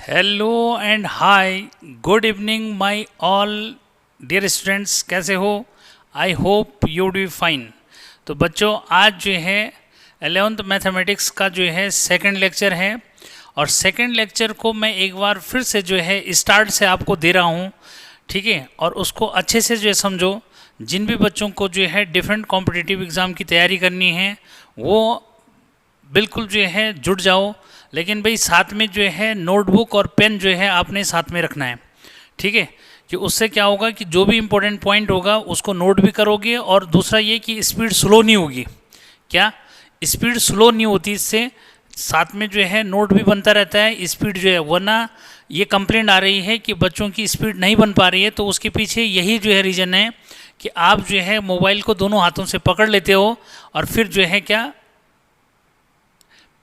Hello and hi, good evening my all dear students. कैसे हो? I hope you do fine. तो बच्चों, आज जो है 11th मैथमेटिक्स का जो है सेकंड लेक्चर है, और सेकंड लेक्चर को मैं एक बार फिर से जो है स्टार्ट से आपको दे रहा हूँ, ठीक है। और उसको अच्छे से जो है समझो। जिन भी बच्चों को जो है डिफरेंट कॉम्पिटिटिव एग्ज़ाम की तैयारी करनी है वो बिल्कुल जो है जुट जाओ। लेकिन भाई साथ में जो है नोटबुक और पेन जो है आपने साथ में रखना है, ठीक है। कि उससे क्या होगा कि जो भी इम्पोर्टेंट पॉइंट होगा उसको नोट भी करोगे, और दूसरा ये कि स्पीड स्लो नहीं होगी। क्या स्पीड स्लो नहीं होती? इससे साथ में जो है नोट भी बनता रहता है, स्पीड जो है। वरना ये कंप्लेंट आ रही है कि बच्चों की स्पीड नहीं बन पा रही है, तो उसके पीछे यही जो है रीज़न है कि आप जो है मोबाइल को दोनों हाथों से पकड़ लेते हो, और फिर जो है क्या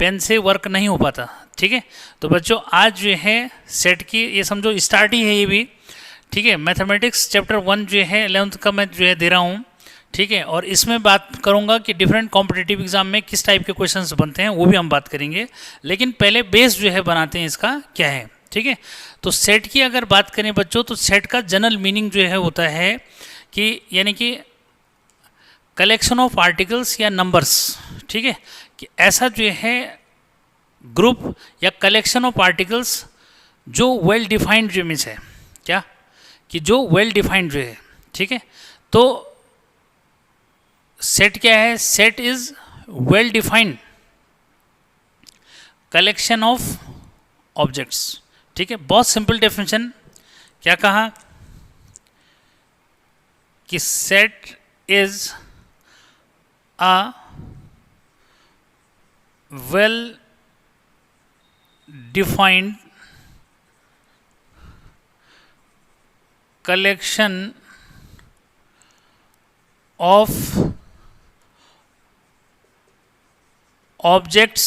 पेन से वर्क नहीं हो पाता, ठीक है। तो बच्चों, आज जो है सेट की ये समझो स्टार्ट ही है ये भी, ठीक है। मैथमेटिक्स चैप्टर 1 जो है 11th का मैं जो है दे रहा हूँ, ठीक है। और इसमें बात करूँगा कि डिफरेंट कॉम्पिटिटिव एग्जाम में किस टाइप के क्वेश्चंस बनते हैं, वो भी हम बात करेंगे। लेकिन पहले बेस जो है बनाते हैं इसका क्या है, ठीक है। तो सेट की अगर बात करें बच्चों, तो सेट का जनरल मीनिंग जो है होता है कि यानी कि कलेक्शन ऑफ आर्टिकल्स या नंबर्स, ठीक है। कि ऐसा जो है ग्रुप या कलेक्शन ऑफ आर्टिकल्स जो वेल डिफाइंड जो मीन्स है क्या, कि जो वेल डिफाइंड जो है, ठीक है। तो सेट क्या है? Set is well defined collection of objects, ठीक है। बहुत सिंपल डेफिनेशन। क्या कहा कि set is a well defined collection of objects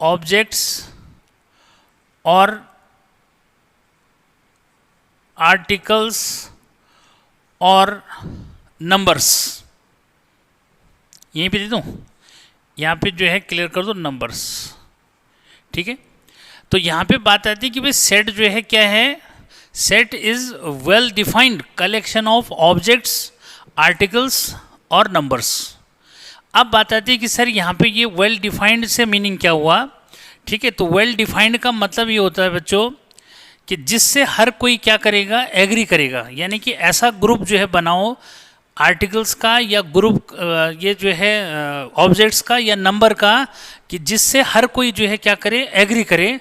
or articles or numbers। यहीं पे दे दूँ, यहाँ पे जो है क्लियर कर दो नंबर्स, ठीक है। तो यहाँ पे बात आती है कि भाई सेट जो है क्या है? Set is well defined collection of objects, articles और नंबर्स। अब बात आती है कि सर यहाँ पे ये वेल डिफाइंड से मीनिंग क्या हुआ, ठीक है। तो वेल डिफाइंड का मतलब ये होता है बच्चों कि जिससे हर कोई क्या करेगा, एग्री करेगा। यानी कि ऐसा ग्रुप जो है बनाओ आर्टिकल्स का या ग्रुप ये जो है ऑब्जेक्ट्स का या नंबर का, कि जिससे हर कोई जो है क्या करे, एग्री करे,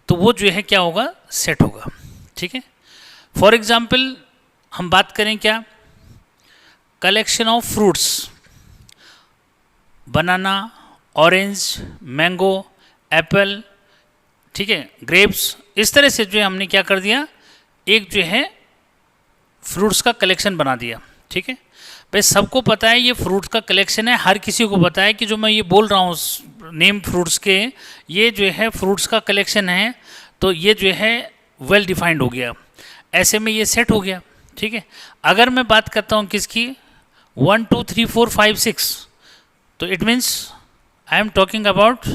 तो वो जो है क्या होगा, सेट होगा, ठीक है। फॉर एग्जाम्पल हम बात करें क्या, collection of fruits, banana, orange, mango, Apple, ठीक है, ग्रेप्स। इस तरह से जो है हमने क्या कर दिया, एक जो है फ्रूट्स का कलेक्शन बना दिया, ठीक है। भाई सबको पता है ये फ्रूट्स का कलेक्शन है, हर किसी को पता है कि जो मैं ये बोल रहा हूँ नेम फ्रूट्स के, ये जो है फ्रूट्स का कलेक्शन है। तो ये जो है वेल डिफाइंड हो गया, ऐसे में ये सेट हो गया, ठीक है। अगर मैं बात करता हूँ किसकी, 1 2 3 4 5 6, तो it means I am talking about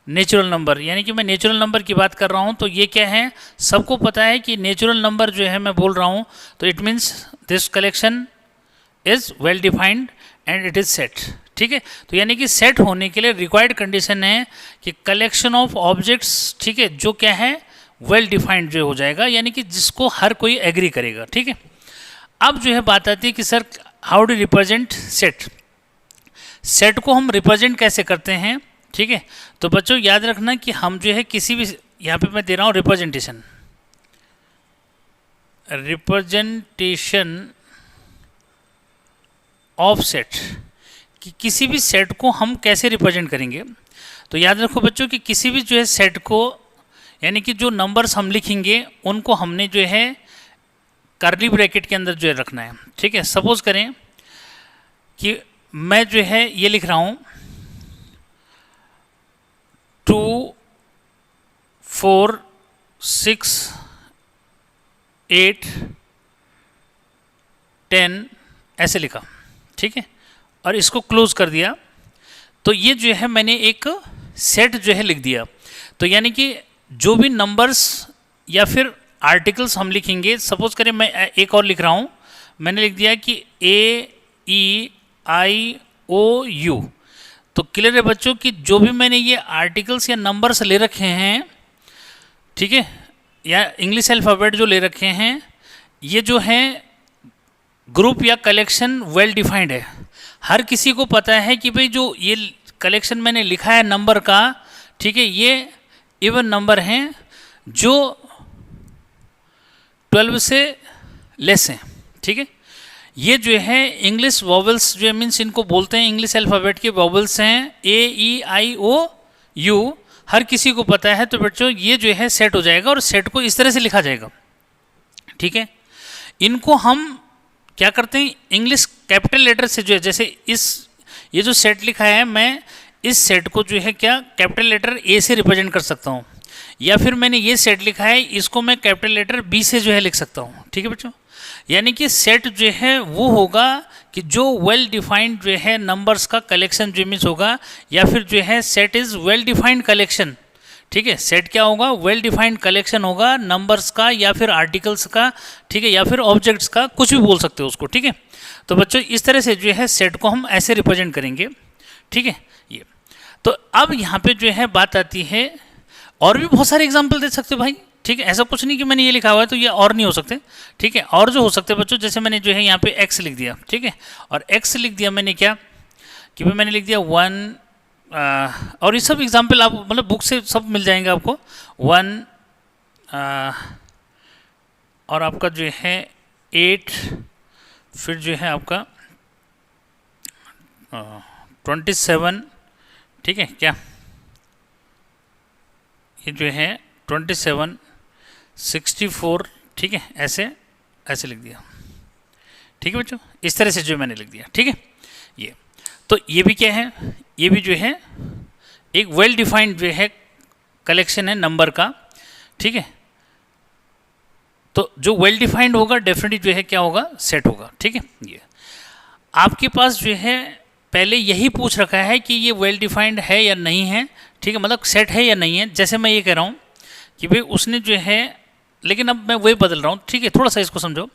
natural number. यानी कि मैं नेचुरल नंबर की बात कर रहा हूँ। तो ये क्या है, सबको पता है कि नेचुरल नंबर जो है मैं बोल रहा हूँ, तो it means this collection is well defined and it is set, ठीक है। तो यानी कि सेट होने के लिए रिक्वायर्ड कंडीशन है कि कलेक्शन ऑफ ऑब्जेक्ट्स, ठीक है, जो क्या है वेल डिफाइंड जो हो जाएगा, यानी कि जिसको हर कोई एग्री करेगा, ठीक है। अब जो है बात आती है कि sir how do represent set. Set को हम रिप्रेजेंट कैसे करते हैं, ठीक है। तो बच्चों याद रखना कि हम जो है किसी भी, यहाँ पे मैं दे रहा हूँ रिप्रेजेंटेशन ऑफ सेट, कि किसी भी सेट को हम कैसे रिप्रेजेंट करेंगे। तो याद रखो बच्चों कि किसी भी जो है सेट को, यानी कि जो नंबर्स हम लिखेंगे उनको हमने जो है कर्ली ब्रैकेट के अंदर जो है रखना है, ठीक है। सपोज करें कि मैं जो है ये लिख रहा हूँ 2 4 6 8 10 ऐसे लिखा, ठीक है, और इसको क्लोज कर दिया। तो ये जो है मैंने एक सेट जो है लिख दिया। तो यानी कि जो भी नंबर्स या फिर आर्टिकल्स हम लिखेंगे, सपोज करें मैं एक और लिख रहा हूँ, मैंने लिख दिया कि AEIOU। तो क्लियर है बच्चों कि जो भी मैंने ये आर्टिकल्स या नंबर्स ले रखे हैं, ठीक है, या इंग्लिश अल्फ़ाबेट जो ले रखे हैं, ये जो है ग्रुप या कलेक्शन वेल डिफाइंड है। हर किसी को पता है कि भाई जो ये कलेक्शन मैंने लिखा है नंबर का, ठीक है, ये इवन नंबर हैं जो 12 से लेस हैं, ठीक है। ये जो है इंग्लिश वॉवल्स जो मीन्स इनको बोलते हैं इंग्लिश अल्फ़ाबेट के वॉवल्स हैं, AEIOU, हर किसी को पता है। तो बच्चों ये जो है सेट हो जाएगा और सेट को इस तरह से लिखा जाएगा, ठीक है। इनको हम क्या करते हैं, इंग्लिश कैपिटल लेटर से जो है, जैसे ये जो सेट लिखा है, मैं इस सेट को जो है क्या कैपिटल लेटर A से रिप्रेजेंट कर सकता हूँ, या फिर मैंने ये सेट लिखा है, इसको मैं कैपिटल लेटर B से जो है लिख सकता हूँ, ठीक है बच्चों। यानी कि सेट जो है वो होगा कि जो वेल डिफाइंड जो है नंबर्स का कलेक्शन जो मीन्स होगा, या फिर जो है set is well defined collection, ठीक है। सेट क्या होगा, वेल डिफाइंड कलेक्शन होगा नंबर्स का या फिर आर्टिकल्स का, ठीक है, या फिर ऑब्जेक्ट्स का, कुछ भी बोल सकते हो उसको, ठीक है। तो बच्चों इस तरह से जो है सेट को हम ऐसे रिप्रेजेंट करेंगे, ठीक है। ये तो अब यहाँ पे जो है बात आती है, और भी बहुत सारे एग्जाम्पल दे सकते हो भाई, ठीक है। ऐसा कुछ नहीं कि मैंने ये लिखा हुआ है तो ये और नहीं हो सकते, ठीक है। और जो हो सकते हैं बच्चों, जैसे मैंने जो है यहाँ पे x लिख दिया, ठीक है, और x लिख दिया मैंने क्या कि भाई मैंने लिख दिया 1, और ये सब एग्जाम्पल आप मतलब बुक से सब मिल जाएंगे आपको। 1 और आपका जो है 8, फिर जो है आपका 27, ठीक है क्या, ये जो है 27, 64, ठीक है, ऐसे ऐसे लिख दिया, ठीक है बच्चों। इस तरह से जो मैंने लिख दिया, ठीक है। ये तो ये भी क्या है, ये भी जो है एक वेल डिफाइंड जो है कलेक्शन है नंबर का, ठीक है। तो जो वेल डिफाइंड होगा डेफिनेटली जो है क्या होगा, सेट होगा, ठीक है। ये आपके पास जो है पहले यही पूछ रखा है कि ये वेल डिफाइंड है या नहीं है, ठीक है, मतलब सेट है या नहीं है। जैसे मैं ये कह रहा हूँ कि भाई उसने जो है, लेकिन अब मैं वही बदल रहा हूँ, ठीक है, थोड़ा सा इसको समझो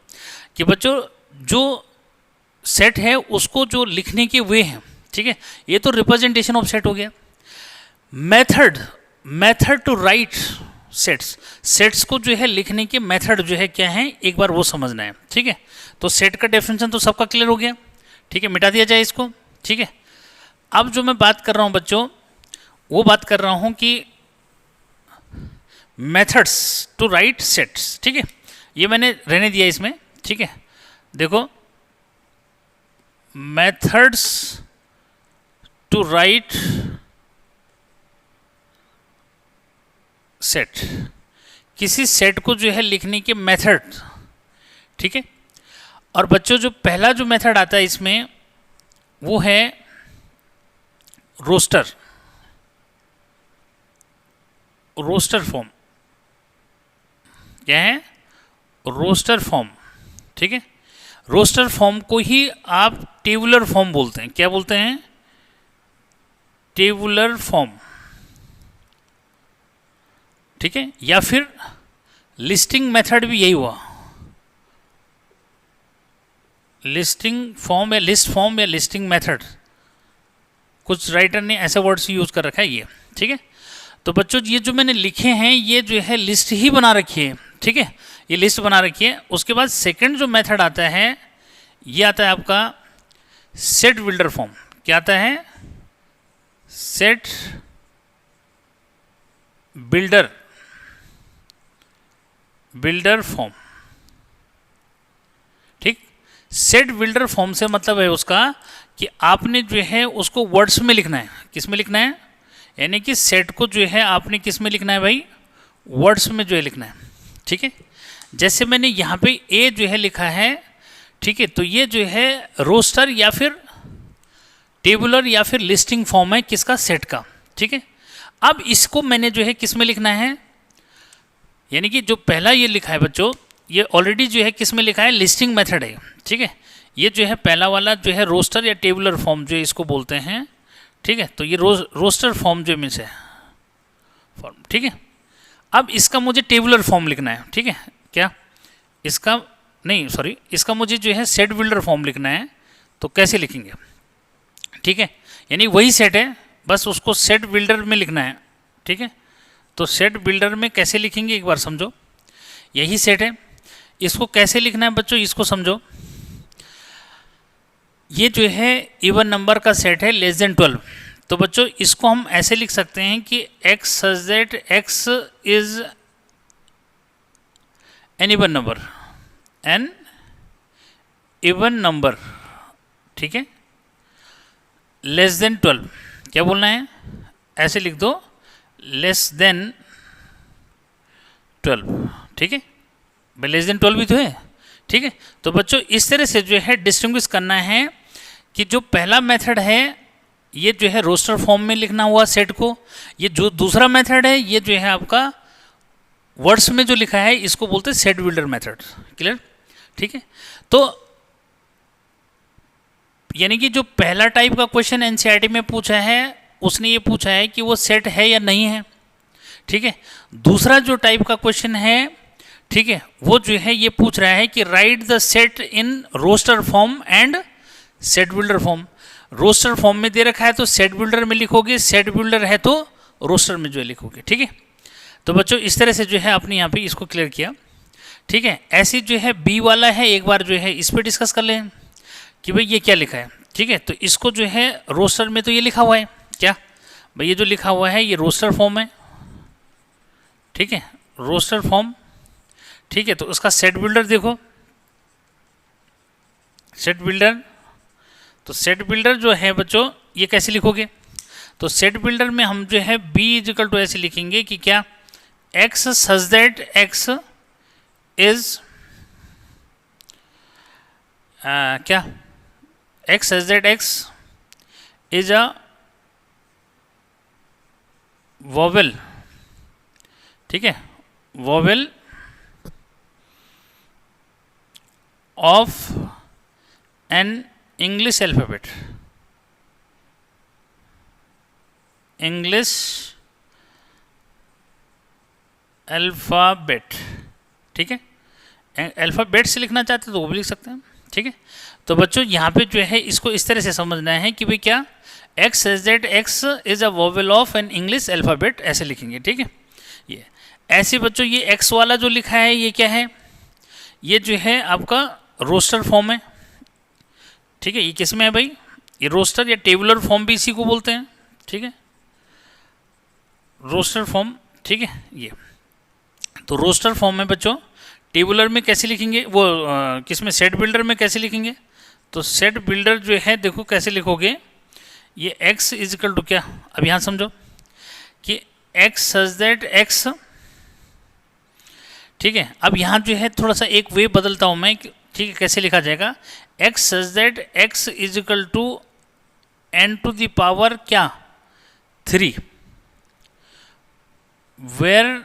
कि बच्चों जो सेट है उसको जो लिखने के वे हैं, ठीक है, ये तो रिप्रेजेंटेशन ऑफ सेट हो गया। मेथड टू राइट सेट्स को जो है लिखने के मेथड जो है क्या है, एक बार वो समझना है, ठीक है। तो सेट का डेफिनेशन तो सबका क्लियर हो गया, ठीक है, मिटा दिया जाए इसको, ठीक है। अब जो मैं बात कर रहा हूँ बच्चों, वो बात कर रहा हूँ कि मेथड्स टू राइट सेट्स, ठीक है, ये मैंने रहने दिया इसमें, ठीक है। देखो मेथड्स टू राइट सेट, किसी सेट को जो है लिखने के मेथड, ठीक है। और बच्चों जो पहला जो मेथड आता है इसमें वो है रोस्टर फॉर्म। क्या है, रोस्टर फॉर्म, ठीक है। रोस्टर फॉर्म को ही आप टेबुलर फॉर्म बोलते हैं। क्या बोलते हैं, टेबुलर फॉर्म, ठीक है, या फिर लिस्टिंग मेथड भी यही हुआ, लिस्टिंग फॉर्म या लिस्ट फॉर्म या लिस्टिंग मेथड, कुछ राइटर ने ऐसे वर्ड्स यूज कर रखा है ये, ठीक है। तो बच्चों ये जो मैंने लिखे हैं ये जो है लिस्ट ही बना रखी है, ठीक है, ये लिस्ट बना रखी है। उसके बाद सेकंड जो मेथड आता है ये आता है आपका सेट बिल्डर फॉर्म। क्या आता है, सेट बिल्डर फॉर्म, ठीक। सेट बिल्डर फॉर्म से मतलब है उसका कि आपने जो है उसको वर्ड्स में लिखना है। किस में लिखना है, यानी कि सेट को जो है आपने किस में लिखना है भाई, वर्ड्स में जो है लिखना है, ठीक है। जैसे मैंने यहाँ पे ए जो है लिखा है, ठीक है, तो ये जो है रोस्टर या फिर टेबुलर या फिर लिस्टिंग फॉर्म है किसका, सेट का, ठीक है। अब इसको मैंने जो है किस में लिखना है, यानी कि जो पहला ये लिखा है बच्चों, ये ऑलरेडी जो है किस में लिखा है, लिस्टिंग मेथड है, ठीक है। ये जो है पहला वाला जो है रोस्टर या टेबुलर फॉर्म जो इसको बोलते हैं, ठीक है, तो ये रोस्टर फॉर्म जो मीन्स है फॉर्म, ठीक है। अब इसका मुझे टेबुलर फॉर्म लिखना है, ठीक है, क्या इसका नहीं सॉरी इसका मुझे जो है सेट बिल्डर फॉर्म लिखना है, तो कैसे लिखेंगे, ठीक है, यानी वही सेट है बस उसको सेट बिल्डर में लिखना है, ठीक है। तो सेट बिल्डर में कैसे लिखेंगे एक बार समझो, यही सेट है, इसको कैसे लिखना है बच्चों इसको समझो। ये जो है इवन नंबर का सेट है लेस देन 12, तो बच्चों इसको हम ऐसे लिख सकते हैं कि x such that x is an even number, an even number, ठीक है, लेस देन 12, क्या बोलना है, ऐसे लिख दो लेस देन 12, ठीक है भाई, लेस देन 12 भी तो है, ठीक है। तो बच्चों इस तरह से जो है डिस्टिंग्विश करना है कि जो पहला मेथड है ये जो है रोस्टर फॉर्म में लिखना हुआ सेट को, ये जो दूसरा मेथड है ये जो है आपका वर्ड्स में जो लिखा है इसको बोलते हैं सेट बिल्डर मेथड, क्लियर, ठीक है। तो यानी कि जो पहला टाइप का क्वेश्चन एनसीईआरटी में पूछा है उसने ये पूछा है कि वो सेट है या नहीं है, ठीक है। दूसरा जो टाइप का क्वेश्चन है, ठीक है, वो जो है ये पूछ रहा है कि write the set in roster form and set builder form. Roster form में दे रखा है तो सेट बिल्डर में लिखोगे, सेट बिल्डर है तो रोस्टर में जो है लिखोगे, ठीक है। तो बच्चों इस तरह से जो है आपने यहाँ पे इसको क्लियर किया, ठीक है। ऐसे जो है बी वाला है एक बार जो है इस पर डिस्कस कर लें कि भाई ये क्या लिखा है, ठीक है। तो इसको जो है रोस्टर में तो ये लिखा हुआ है, क्या भाई ये जो लिखा हुआ है ये रोस्टर फॉर्म है, ठीक है, रोस्टर फॉर्म, ठीक है। तो उसका सेट बिल्डर देखो, सेट बिल्डर, तो सेट बिल्डर जो है बच्चों ये कैसे लिखोगे, तो सेट बिल्डर में हम जो है b इजिकल टू ऐसे लिखेंगे कि क्या x such that x is क्या x such that x is a vowel, ठीक है, vowel of an English alphabet, English alphabet, ठीक है। अल्फाबेट से लिखना चाहते तो वो भी लिख सकते हैं, ठीक है। तो बच्चों यहाँ पे जो है इसको इस तरह से समझना है कि भाई क्या x says that x is a vowel of an English alphabet, ऐसे लिखेंगे, ठीक है। ये ऐसे बच्चों ये x वाला जो लिखा है ये क्या है, ये जो है आपका रोस्टर फॉर्म है, ठीक है। ये किस में है भाई, ये रोस्टर या टेबुलर फॉर्म भी इसी को बोलते हैं, ठीक है, रोस्टर फॉर्म, ठीक है। ये तो रोस्टर फॉर्म में बच्चों टेबुलर में कैसे लिखेंगे, वो किस में सेट बिल्डर में कैसे लिखेंगे, तो सेट बिल्डर जो है देखो कैसे लिखोगे, ये x इजिकल टू क्या, अब यहाँ समझो कि x सच दैट x, ठीक है। अब यहाँ जो है थोड़ा सा एक वे बदलता हूँ मैं, ठीक है, कैसे लिखा जाएगा, x such that x is equal to n to the power क्या 3, where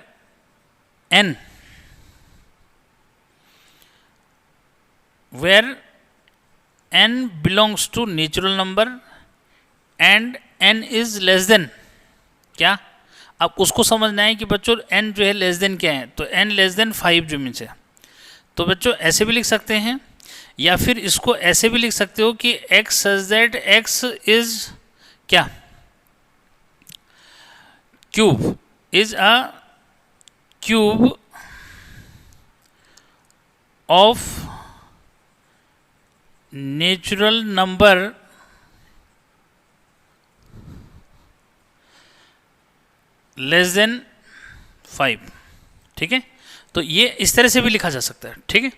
n belongs to natural number and n is less than क्या, अब उसको समझना है कि बच्चों n जो है लेस देन क्या है, तो n लेस देन 5 जो मीन्स है, तो बच्चों ऐसे भी लिख सकते हैं या फिर इसको ऐसे भी लिख सकते हो कि x such that x is क्या cube, is a cube of natural number less than 5, ठीक है। तो ये इस तरह से भी लिखा जा सकता है, ठीक है।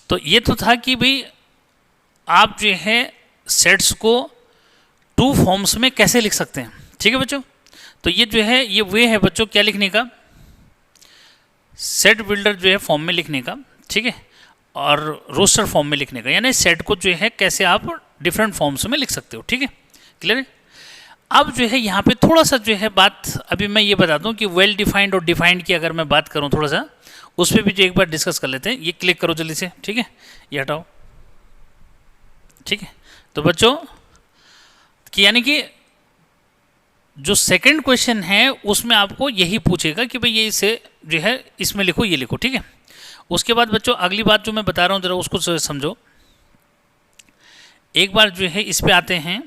तो ये तो था कि भाई आप जो है सेट्स को 2 फॉर्म्स में कैसे लिख सकते हैं, ठीक है बच्चों। तो ये जो है ये वे है बच्चों क्या लिखने का, सेट बिल्डर जो है फॉर्म में लिखने का, ठीक है, और रोस्टर फॉर्म में लिखने का, यानी सेट को जो है कैसे आप डिफरेंट फॉर्म्स में लिख सकते हो, ठीक है, क्लियर है। अब जो है यहाँ पे थोड़ा सा जो है बात अभी मैं ये बता दूँ कि वेल डिफाइंड और डिफाइंड की अगर मैं बात करूँ थोड़ा सा उस पर भी जो एक बार डिस्कस कर लेते हैं। ये क्लिक करो जल्दी से, ठीक है, ये हटाओ, ठीक है। तो बच्चों कि यानी कि जो सेकंड क्वेश्चन है उसमें आपको यही पूछेगा कि भाई ये इसे जो है इसमें लिखो, ये लिखो, ठीक है। उसके बाद बच्चों अगली बात जो मैं बता रहा हूँ जरा उसको समझो। एक बार जो है इस पे आते हैं,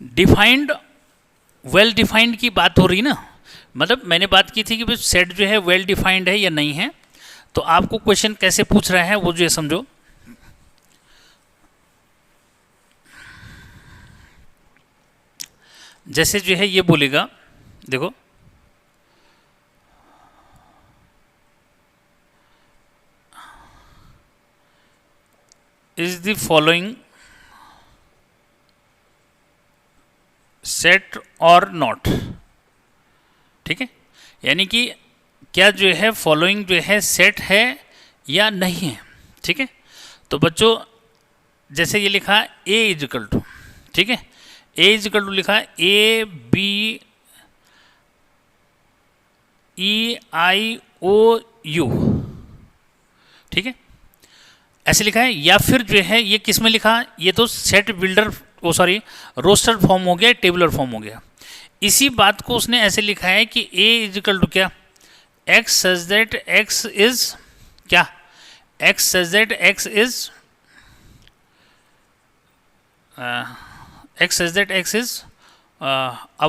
डिफाइंड, वेल डिफाइंड की बात हो रही ना, मतलब मैंने बात की थी कि भाई सेट जो है वेल डिफाइंड है या नहीं है। तो आपको क्वेश्चन कैसे पूछ रहा है वो जो है समझो। जैसे जो है ये बोलेगा, देखो इज द फॉलोइंग सेट और नॉट, ठीक है, यानी कि क्या जो है फॉलोइंग जो है सेट है या नहीं है, ठीक है। तो बच्चों जैसे ये लिखा ए इज इक्वल टू, ठीक है, ए इज इक्वल टू लिखा A B E I O you, ठीक है, ऐसे लिखा है। या फिर जो है ये किस में लिखा, ये तो सेट बिल्डर ओ सॉरी रोस्टर फॉर्म हो गया, टेबुलर फॉर्म हो गया। इसी बात को उसने ऐसे लिखा है कि ए इज इक्वल टू क्या, x such that x is क्या, x such that x is x such that x is a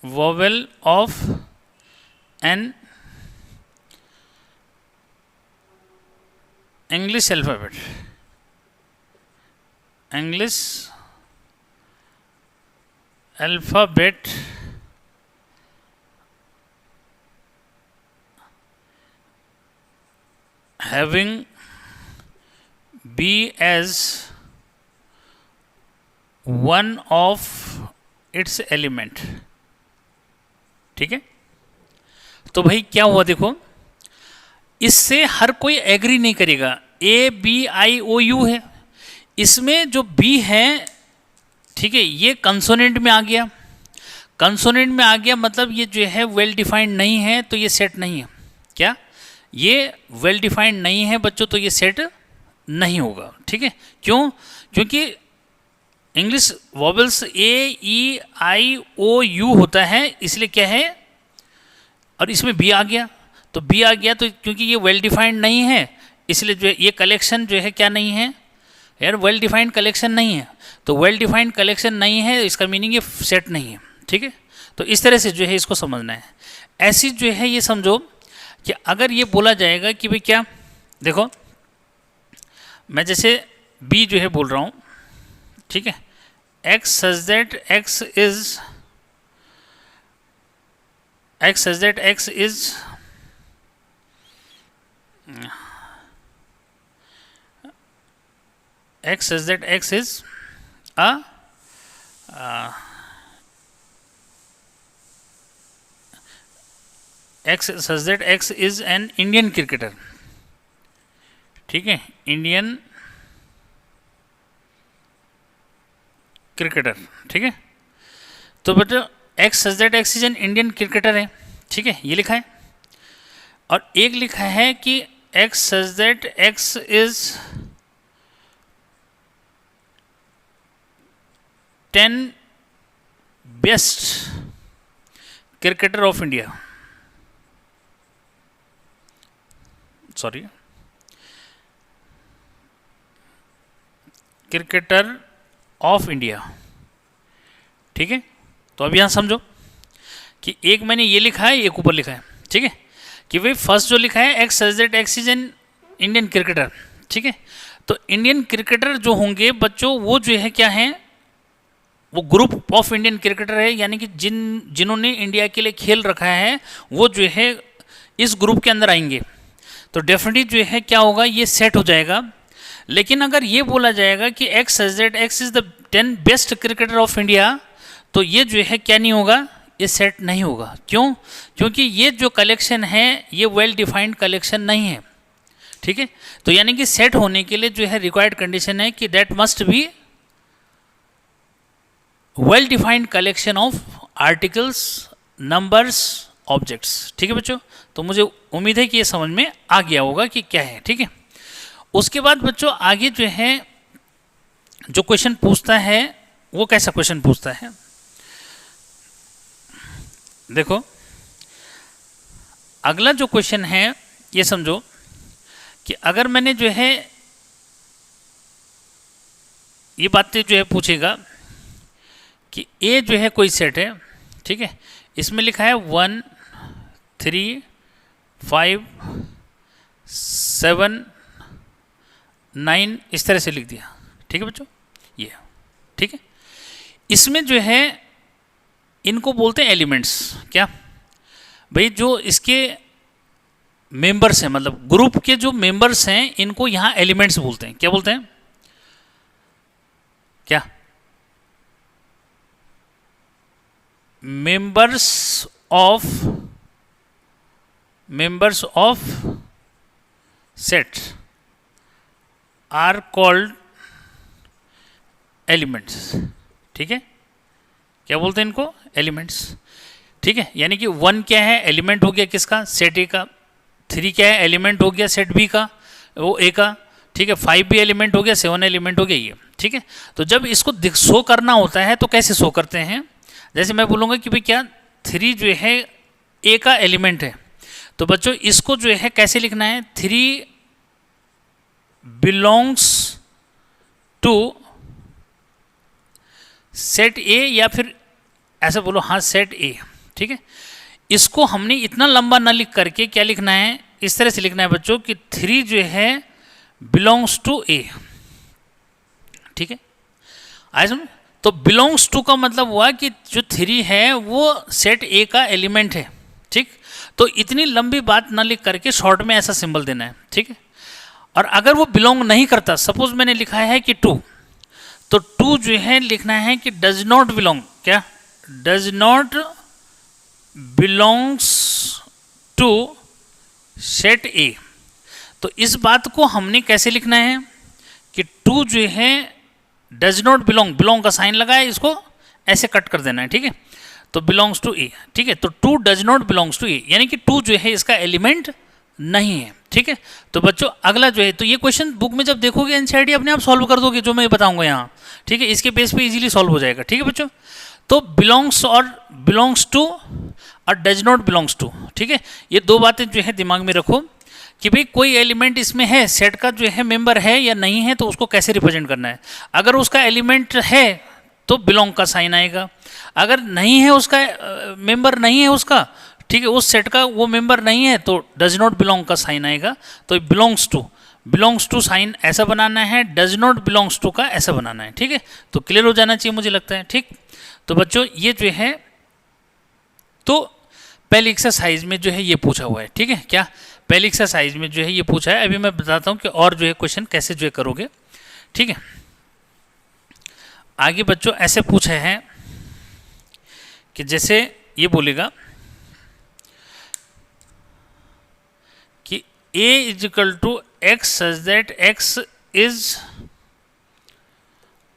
vowel of an English alphabet, English alphabet having B as one of its element, ठीक है। तो भाई क्या हुआ देखो, इससे हर कोई एग्री नहीं करेगा। A B I O you है, इसमें जो बी है, ठीक है, ये कंसोनेंट में आ गया, कंसोनेंट में आ गया मतलब ये जो है वेल डिफाइंड नहीं है, तो ये सेट नहीं है। क्या ये वेल डिफाइंड नहीं है बच्चों, तो ये सेट नहीं होगा, ठीक है। क्यों, क्योंकि English vowels A E I O U होता है, इसलिए क्या है, और इसमें बी आ गया, तो बी आ गया, तो क्योंकि ये वेल डिफाइंड नहीं है इसलिए जो ये कलेक्शन जो है क्या नहीं है यार, वेल डिफाइंड कलेक्शन नहीं है। तो वेल डिफाइंड कलेक्शन नहीं है, इसका मीनिंग ये सेट नहीं है, ठीक है। तो इस तरह से जो है इसको समझना है। ऐसी जो है ये समझो कि अगर ये बोला जाएगा कि भाई क्या, देखो मैं जैसे बी जो है बोल रहा हूँ, ठीक है, x such that x is x such that x is x such that x is a x such that x is an Indian cricketer, ठीक है, इंडियन क्रिकेटर, ठीक है। तो बेटा x such that x is an Indian cricketer है, ठीक है, ये लिखा है। और एक लिखा है कि x such that x is 10 best cricketer of India, sorry cricketer of India, ठीक है। तो अब यहाँ समझो कि एक मैंने ये लिखा है, एक ऊपर लिखा है, ठीक है, कि भाई फर्स्ट जो लिखा है x such that x is an Indian cricketer, ठीक है। तो इंडियन क्रिकेटर जो होंगे बच्चों वो जो है क्या है, वो ग्रुप ऑफ इंडियन क्रिकेटर है, यानी कि जिन्होंने इंडिया के लिए खेल रखा है वो जो है इस ग्रुप के अंदर आएंगे। तो डेफिनेटली जो है क्या होगा, ये सेट हो जाएगा। लेकिन अगर ये बोला जाएगा कि x such that x is the 10 best cricketer of India, तो ये जो है क्या नहीं होगा, ये सेट नहीं होगा। क्यों, क्योंकि ये जो कलेक्शन है ये वेल डिफाइंड कलेक्शन नहीं है, ठीक है। तो यानी कि सेट होने के लिए जो है रिक्वायर्ड कंडीशन है कि that must be well defined collection of articles, numbers, objects, ठीक है बच्चों। तो मुझे उम्मीद है कि ये समझ में आ गया होगा कि क्या है, ठीक है। उसके बाद बच्चों आगे जो है जो क्वेश्चन पूछता है वो कैसा क्वेश्चन पूछता है, देखो अगला जो क्वेश्चन है ये समझो कि अगर मैंने जो है ये बातें जो है पूछेगा कि ए जो है कोई सेट है, ठीक है, इसमें लिखा है 1 3 5 7 9 इस तरह से लिख दिया, ठीक है बच्चों, ये ठीक है। इसमें जो है इनको बोलते हैं एलिमेंट्स। क्या भाई, जो इसके मेंबर्स हैं, मतलब ग्रुप के जो मेंबर्स हैं इनको यहां एलिमेंट्स बोलते हैं। क्या बोलते हैं? क्या? Members of set are called elements, ठीक है। क्या बोलते हैं इनको? एलिमेंट्स, ठीक है। यानी कि 1 क्या है? एलिमेंट हो गया किसका? सेट ए का। 3 क्या है? एलिमेंट हो गया सेट बी का, वो ए का, ठीक है। 5 भी एलिमेंट हो गया, 7 एलिमेंट हो गया, ये ठीक है। तो जब इसको शो करना होता है तो कैसे शो करते हैं? जैसे मैं बोलूँगा कि भाई क्या 3 जो है ए का एलिमेंट है, तो बच्चों इसको जो है कैसे लिखना है? 3 बिलोंग्स टू सेट ए, या फिर ऐसा बोलो, हाँ सेट ए, ठीक है। इसको हमने इतना लंबा ना लिख करके क्या लिखना है? इस तरह से लिखना है बच्चों कि 3 जो है बिलोंग्स टू ए, ठीक है। आए समझ? तो बिलोंग्स टू का मतलब हुआ कि जो 3 है वो सेट ए का एलिमेंट है, ठीक। तो इतनी लंबी बात ना लिख करके शॉर्ट में ऐसा सिंबल देना है, ठीक है। और अगर वो बिलोंग नहीं करता, सपोज मैंने लिखा है कि 2, तो 2 जो है लिखना है कि डज नॉट बिलोंग। क्या? Does not belongs to set A. तो इस बात को हमने कैसे लिखना है कि 2 जो है डज नॉट बिलोंग का साइन लगाए, इसको ऐसे कट कर देना है, ठीक है। तो बिलोंग्स टू ए, ठीक है। तो 2 डज नॉट बिलोंग्स टू ए, यानी कि 2 जो है इसका एलिमेंट नहीं है, ठीक है। तो बच्चों अगला जो है, तो ये क्वेश्चन बुक में जब देखोगे एनसीईआरटी अपने आप सॉल्व कर दोगे, जो मैं बताऊंगा यहाँ, ठीक है। इसके बेस पे इजीली सॉल्व हो जाएगा, ठीक है बच्चों। तो बिलोंग्स और बिलोंग्स टू और डज नॉट बिलोंग्स टू, ठीक है। ये 2 बातें जो है दिमाग में रखो कि भाई कोई एलिमेंट इसमें है, सेट का जो है मेंबर है या नहीं है, तो उसको कैसे रिप्रेजेंट करना है। अगर उसका एलिमेंट है तो बिलोंग का साइन आएगा, अगर नहीं है उसका मेंबर नहीं है उसका, ठीक है, उस सेट का वो मेंबर नहीं है, तो डज नॉट बिलोंग का साइन आएगा। तो बिलोंग्स टू साइन ऐसा बनाना है, डज नॉट बिलोंग्स टू का ऐसा बनाना है, ठीक है। तो क्लियर हो जाना चाहिए मुझे लगता है, ठीक। तो बच्चों ये जो है तो पहली एक्सरसाइज में जो है ये पूछा हुआ है, ठीक है। क्या? पहली एक्सरसाइज में जो है ये पूछा है। अभी मैं बताता हूँ कि और जो है क्वेश्चन कैसे जो है करोगे, ठीक है। आगे बच्चों ऐसे पूछे हैं कि जैसे ये बोलेगा कि a is equal to x such that x is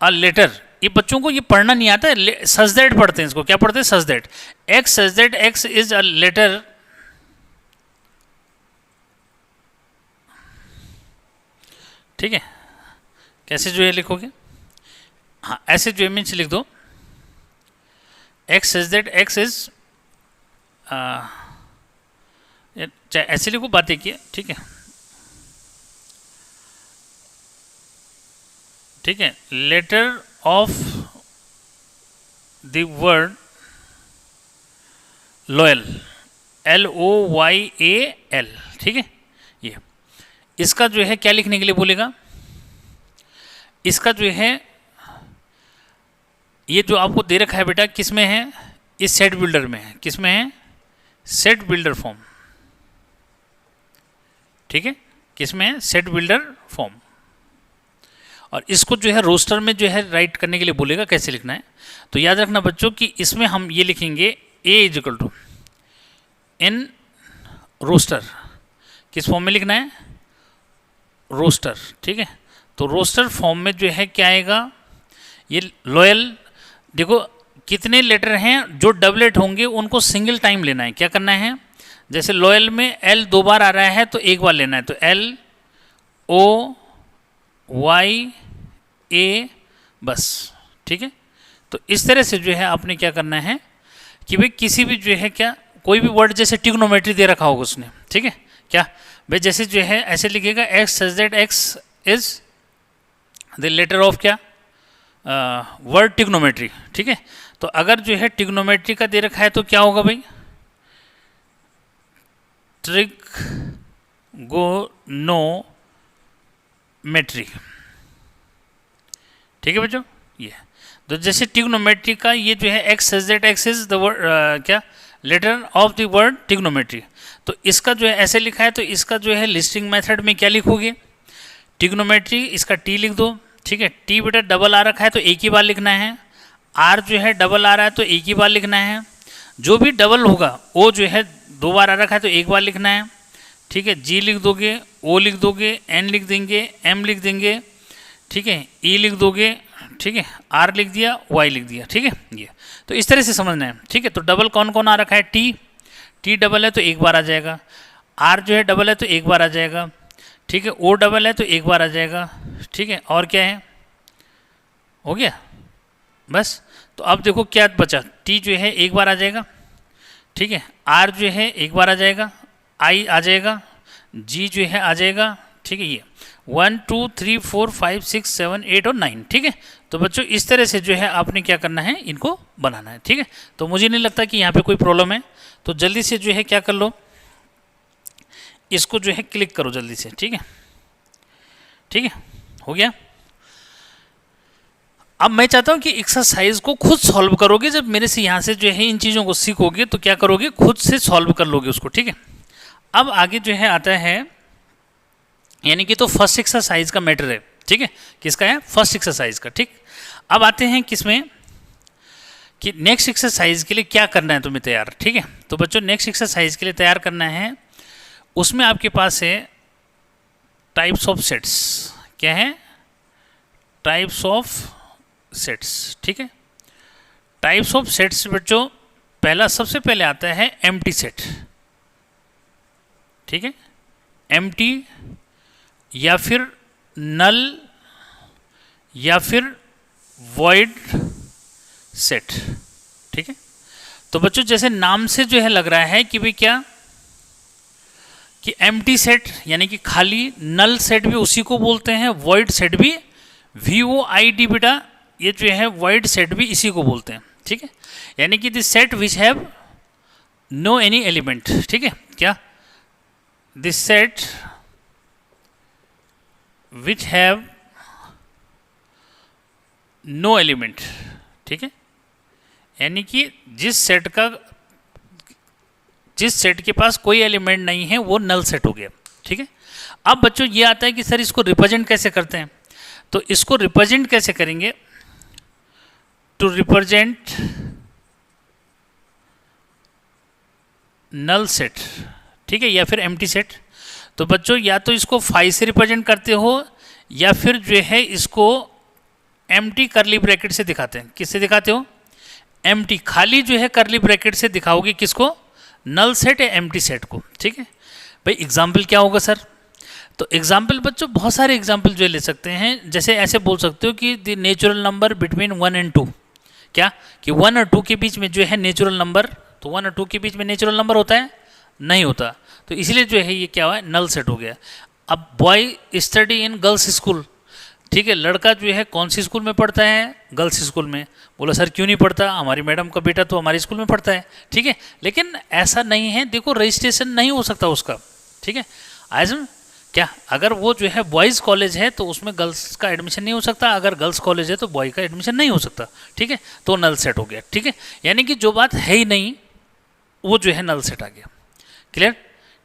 a letter. ये बच्चों को ये पढ़ना नहीं आता है, सच दैट पढ़ते हैं इसको। क्या पढ़ते हैं? Such that x is a letter, ठीक है। कैसे जो है लिखोगे? हाँ ऐसे जो है मीन्स लिख दो x such that x is, चाहे ऐसे लिखो, बात एक ही है, ठीक है, ठीक है। Letter of the word loyal, LOYAL, ठीक है। ये इसका जो है क्या लिखने के लिए बोलेगा? इसका जो है ये जो आपको दे रखा है बेटा, किस में है? इस सेट बिल्डर में है। किस में है? सेट बिल्डर फॉर्म, ठीक है। किस में है? Set builder form. और इसको जो है रोस्टर में जो है राइट करने के लिए बोलेगा, कैसे लिखना है। तो याद रखना बच्चों कि इसमें हम ये लिखेंगे A is equal to in roster. किस फॉर्म में लिखना है? रोस्टर, ठीक है। तो रोस्टर फॉर्म में जो है क्या आएगा? ये लॉयल, देखो कितने लेटर हैं जो डबलेट होंगे उनको सिंगल टाइम लेना है। क्या करना है? जैसे लॉयल में L 2 बार आ रहा है तो एक बार लेना है, तो LOYAL, वाई ए बस, ठीक है। तो इस तरह से जो है आपने क्या करना है कि भाई किसी भी जो है क्या कोई भी वर्ड जैसे ट्रिग्नोमेट्री दे रखा होगा उसने, ठीक है क्या भाई, जैसे जो है ऐसे लिखेगा x such that x is the letter of क्या वर्ड ट्रिग्नोमेट्री, ठीक है। तो अगर जो है ट्रिग्नोमेट्री का दे रखा है तो क्या होगा भाई, ट्रिग्नोमेट्री, ठीक है बच्चों। ये तो जैसे ट्रिग्नोमेट्री का ये जो है x such that x is the word क्या letter of the word trigonometry, तो इसका जो है ऐसे लिखा है तो इसका जो है लिस्टिंग मेथड में क्या लिखोगे, ट्रिग्नोमेट्री इसका टी लिख दो, ठीक है। टी बेटा डबल आ रखा है तो एक ही बार लिखना है, आर जो है डबल आ रहा है तो एक ही बार लिखना है, जो भी डबल होगा वो जो है दो बार आ रखा है तो एक बार लिखना है, ठीक है। जी लिख दोगे, ओ लिख दोगे, एन लिख देंगे, एम लिख देंगे, ठीक है, ई लिख दोगे, ठीक है, आर लिख दिया, वाई लिख दिया, ठीक है। ये तो इस तरह से समझना है, ठीक है। तो डबल कौन कौन आ रखा है, टी, टी डबल है तो एक बार आ जाएगा, आर जो है डबल है तो एक बार आ जाएगा, ठीक है, ओ डबल है तो एक बार आ जाएगा, ठीक है। और क्या है, हो गया बस। तो अब देखो क्या बचा, टी जो है एक बार आ जाएगा, ठीक है, आर जो है एक बार आ जाएगा, आई आ जाएगा, जी जो है आ जाएगा, ठीक है। ये 1 2 3 4 5 6 7 8 और 9, ठीक है। तो बच्चों इस तरह से जो है आपने क्या करना है, इनको बनाना है, ठीक है। तो मुझे नहीं लगता कि यहाँ पे कोई प्रॉब्लम है, तो जल्दी से जो है क्या कर लो, इसको जो है क्लिक करो जल्दी से, ठीक है, ठीक है, हो गया। अब मैं चाहता हूँ कि एक्सरसाइज को खुद सॉल्व करोगे, जब मेरे से यहाँ से जो है इन चीज़ों को सीखोगे तो क्या करोगे, खुद से सॉल्व कर लोगे उसको, ठीक है। अब आगे जो है आता है, यानी कि तो फर्स्ट एक्सरसाइज का मैटर है, ठीक है, किसका है, फर्स्ट एक्सरसाइज का, ठीक। अब आते हैं किसमें कि नेक्स्ट एक्सरसाइज के लिए क्या करना है तुम्हें तैयार, ठीक है। तो बच्चों नेक्स्ट एक्सरसाइज के लिए तैयार करना है, उसमें आपके पास है टाइप्स ऑफ सेट्स, क्या है, टाइप्स ऑफ सेट्स, ठीक है। टाइप्स ऑफ सेट्स बच्चों पहला सबसे पहले आता है एम्प्टी सेट, ठीक है, एम्प्टी या फिर नल या फिर वॉइड सेट, ठीक है। तो बच्चों जैसे नाम से जो है लग रहा है कि भाई क्या कि एम्प्टी सेट यानी कि खाली, नल सेट भी उसी को बोलते हैं, वॉइड सेट भी, VOID बेटा ये जो है वॉइड सेट भी इसी को बोलते हैं, ठीक है। यानी कि this set which have no any element, ठीक है, क्या this set which have no element, ठीक है। यानी कि जिस सेट के पास कोई एलिमेंट नहीं है वो नल सेट हो गया, ठीक है। अब बच्चों ये आता है कि सर इसको रिप्रेजेंट कैसे करते हैं, तो इसको रिप्रेजेंट कैसे करेंगे, टू रिप्रेजेंट नल सेट, ठीक है, या फिर एम्प्टी सेट। तो बच्चों या तो इसको 5 से रिप्रेजेंट करते हो या फिर जो है इसको एम्प्टी करली ब्रैकेट से दिखाते हैं, किससे दिखाते हो, एम्प्टी, खाली जो है करली ब्रैकेट से दिखाओगे किसको, नल सेट या एम्प्टी सेट को, ठीक है। भाई एग्जाम्पल क्या होगा सर, तो एग्जाम्पल बच्चों बहुत सारे एग्जाम्पल जो ले सकते हैं, जैसे ऐसे बोल सकते हो कि द नेचुरल नंबर बिटवीन 1 और 2, क्या कि 1 और 2 के बीच में जो है नेचुरल नंबर, तो 1 और 2 के बीच में नेचुरल नंबर होता है, नहीं होता, तो इसलिए जो है ये क्या हुआ, नल सेट हो गया। अब boy study in girls school, ठीक है, लड़का जो है कौन सी स्कूल में पढ़ता है, गर्ल्स स्कूल में। बोला सर क्यों नहीं पढ़ता, हमारी मैडम का बेटा तो हमारे स्कूल में पढ़ता है, ठीक है। लेकिन ऐसा नहीं है, देखो रजिस्ट्रेशन नहीं हो सकता उसका, ठीक है। आज क्या अगर वो जो है बॉयज़ कॉलेज है तो उसमें गर्ल्स का एडमिशन नहीं हो सकता, अगर गर्ल्स कॉलेज है तो बॉय का एडमिशन नहीं हो सकता, ठीक है। तो नल सेट हो गया, ठीक है। यानी कि जो बात है ही नहीं वो जो है नल सेट आ गया, क्लियर,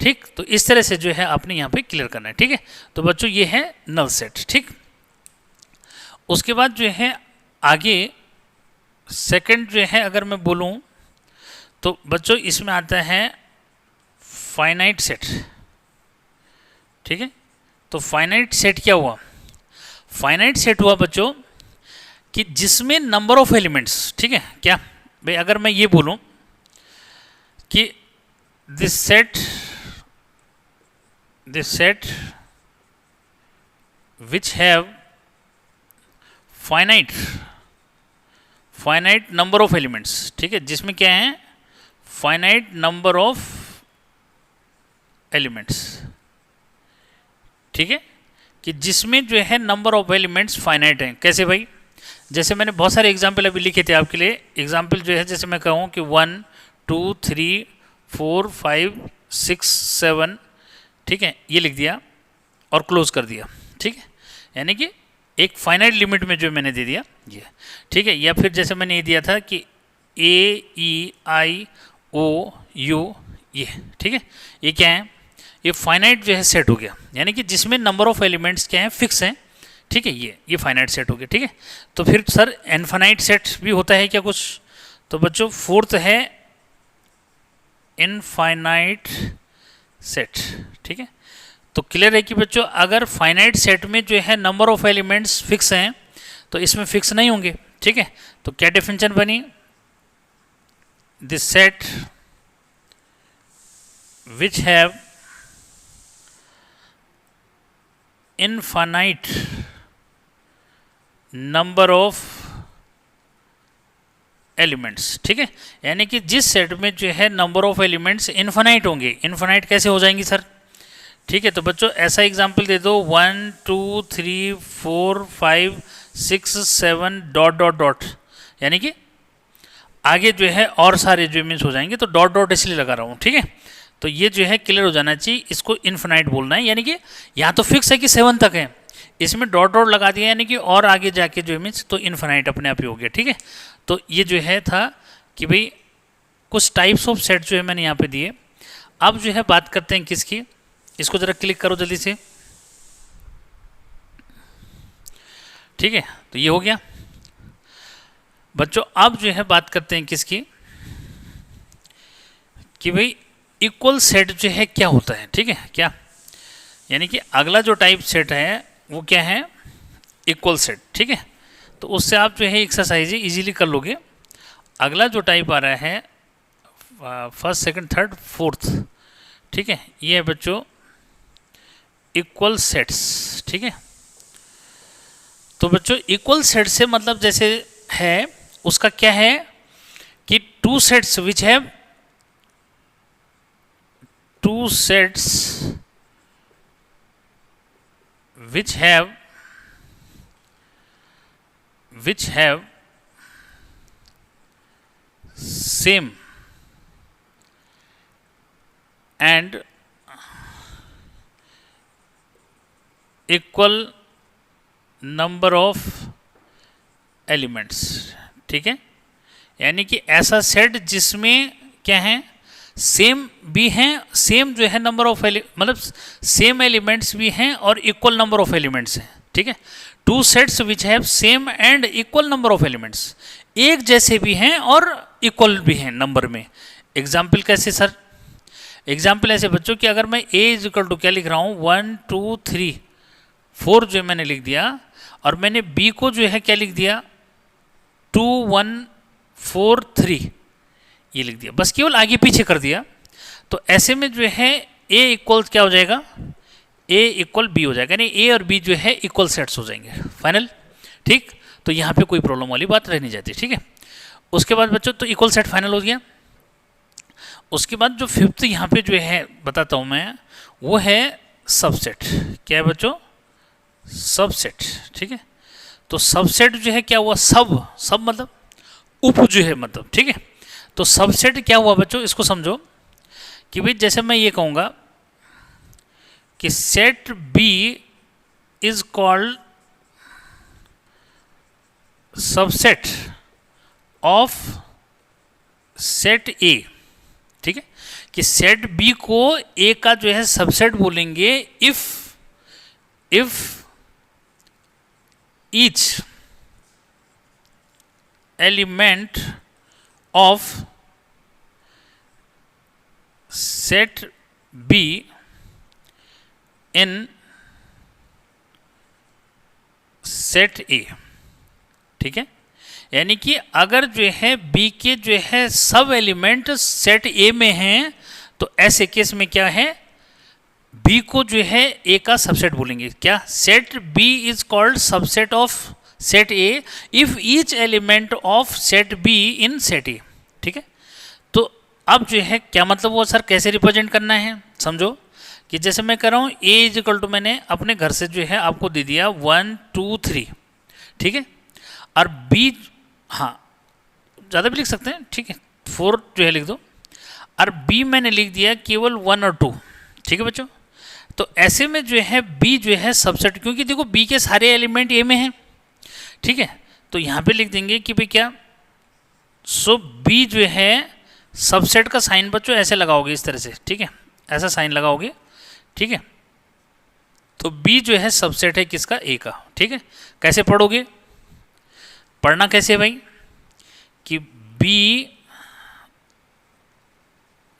ठीक। तो इस तरह से जो है आपने यहाँ पे क्लियर करना है, ठीक है। तो बच्चों ये है नल सेट, ठीक। उसके बाद जो है आगे सेकंड जो है अगर मैं बोलूँ तो बच्चों इसमें आता है फाइनाइट सेट, ठीक है। तो फाइनाइट सेट क्या हुआ, फाइनाइट सेट हुआ बच्चों कि जिसमें नंबर ऑफ एलिमेंट्स, ठीक है, क्या भाई अगर मैं ये बोलूं कि this set which have finite number of elements, ठीक है, जिसमें क्या है फाइनाइट नंबर ऑफ एलिमेंट्स, ठीक है, कि जिसमें जो है नंबर ऑफ एलिमेंट्स फाइनाइट हैं। कैसे भाई? जैसे मैंने बहुत सारे एग्जाम्पल अभी लिखे थे आपके लिए। एग्जाम्पल जो है जैसे मैं कहूँ कि 1 2 3 4 5 6 7, ठीक है, ये लिख दिया और क्लोज कर दिया, ठीक है, यानी कि एक फाइनाइट लिमिट में जो मैंने दे दिया ये, ठीक है। या फिर जैसे मैंने ये दिया था कि AEIOU ये, ठीक है, ये क्या है, ये फाइनाइट जो है सेट हो गया, यानी कि जिसमें नंबर ऑफ एलिमेंट्स क्या है फिक्स हैं, ठीक है, ये फाइनाइट सेट हो गया, ठीक है। तो फिर सर इनफाइनाइट सेट भी होता है क्या कुछ? तो बच्चों फोर्थ है इनफाइनाइट सेट, ठीक है। तो क्लियर है कि बच्चों अगर फाइनाइट सेट में जो है नंबर ऑफ एलिमेंट्स फिक्स हैं तो इसमें फिक्स नहीं होंगे, ठीक है। तो क्या डेफिनेशन बनी? This set which have infinite number of elements, ठीक है, यानी कि जिस सेट में जो है नंबर ऑफ एलिमेंट्स इनफाइनाइट होंगे। इनफाइनाइट कैसे हो जाएंगी सर? ठीक है, तो बच्चों ऐसा एग्जाम्पल दे दो 1 2 3 4 5 6 7 डॉट डॉट डॉट, यानी कि आगे जो है और सारे जो मीन्स हो जाएंगे, तो डॉट डॉट इसलिए लगा रहा हूँ, ठीक है। तो ये जो है क्लियर हो जाना चाहिए, इसको इनफाइनाइट बोलना है, यानी कि यहाँ तो फिक्स है कि 7 तक है, इसमें डॉट डॉट लगा दिया यानी कि और आगे जाके जो मीन्स तो इनफाइनाइट अपने आप ही हो गया, ठीक है। तो ये जो है था कि भाई कुछ टाइप्स ऑफ सेट जो है मैंने यहाँ पे दिए। अब जो है बात करते हैं किसकी, इसको जरा क्लिक करो जल्दी से, ठीक है, तो ये हो गया बच्चों। अब जो है बात करते हैं किसकी, कि भाई इक्वल सेट जो है क्या होता है, ठीक है, क्या, यानी कि अगला जो टाइप सेट है वो क्या है, इक्वल सेट, ठीक है। तो उससे आप जो है एक्सरसाइज इजीली कर लोगे। अगला जो टाइप आ रहा है फर्स्ट सेकंड थर्ड फोर्थ, ठीक है, ये है बच्चों इक्वल सेट्स, ठीक है। तो बच्चों इक्वल सेट से मतलब जैसे है उसका क्या है कि two sets which have two sets which have same and equal number of elements, ठीक है, यानी कि ऐसा सेट जिसमें क्या है सेम भी हैं, सेम जो है नंबर ऑफ मतलब सेम एलिमेंट्स भी हैं और इक्वल नंबर ऑफ एलिमेंट्स हैं, ठीक है। Two sets which have same and equal number of elements, एक जैसे भी हैं और इक्वल भी हैं नंबर में। एग्जाम्पल कैसे सर? एग्जाम्पल ऐसे बच्चों कि अगर मैं a इज इक्वल टू क्या लिख रहा हूँ 1 2 3 4 जो मैंने लिख दिया और मैंने b को जो है क्या लिख दिया 2 1 4 3 ये लिख दिया, बस केवल आगे पीछे कर दिया। तो ऐसे में जो है a इक्वल क्या हो जाएगा, a इक्वल b हो जाएगा, यानी a और b जो है इक्वल सेट्स हो जाएंगे फाइनल, ठीक। तो यहाँ पे कोई प्रॉब्लम वाली बात रह नहीं जाती, ठीक है। उसके बाद बच्चों तो इक्वल सेट फाइनल हो गया। उसके बाद जो फिफ्थ यहाँ पे जो है बताता हूँ मैं, वो है सबसेट। क्या है बच्चों? सबसेट, ठीक है। तो सबसेट जो है क्या हुआ, सब मतलब उप जो है मतलब, ठीक है। तो सबसेट क्या हुआ बच्चों, इसको समझो कि भाई जैसे मैं ये कहूँगा कि set B is called subset of set A, ठीक है, कि सेट बी को ए का जो है सबसेट बोलेंगे if each element of set B in set A, ठीक है। यानी कि अगर जो है B के जो है सब एलिमेंट सेट A में हैं तो ऐसे केस में क्या है, बी को जो है ए का सबसेट बोलेंगे। क्या? Set B is called subset of set A if each element of set B in set A. ठीक है, तो अब जो है क्या मतलब वो सर कैसे रिप्रेजेंट करना है, समझो कि जैसे मैं कर रहा हूँ ए इज इक्वल टू मैंने अपने घर से जो है आपको दे दिया 1 2 3, ठीक है, और बी, हाँ ज़्यादा भी लिख सकते हैं, ठीक है, 4 जो है लिख दो, और बी मैंने लिख दिया केवल 1 और 2। ठीक है बच्चों, तो ऐसे में जो है बी जो है सबसेट, क्योंकि देखो बी के सारे एलिमेंट ए में हैं। ठीक है, तो यहाँ पे लिख देंगे कि भाई क्या, सो बी जो है सबसेट का साइन बच्चों ऐसे लगाओगे इस तरह से, ठीक है, ऐसा साइन लगाओगे। ठीक है, तो बी जो है सबसेट है किसका? ए का। ठीक है, कैसे पढ़ोगे, पढ़ना कैसे है भाई कि बी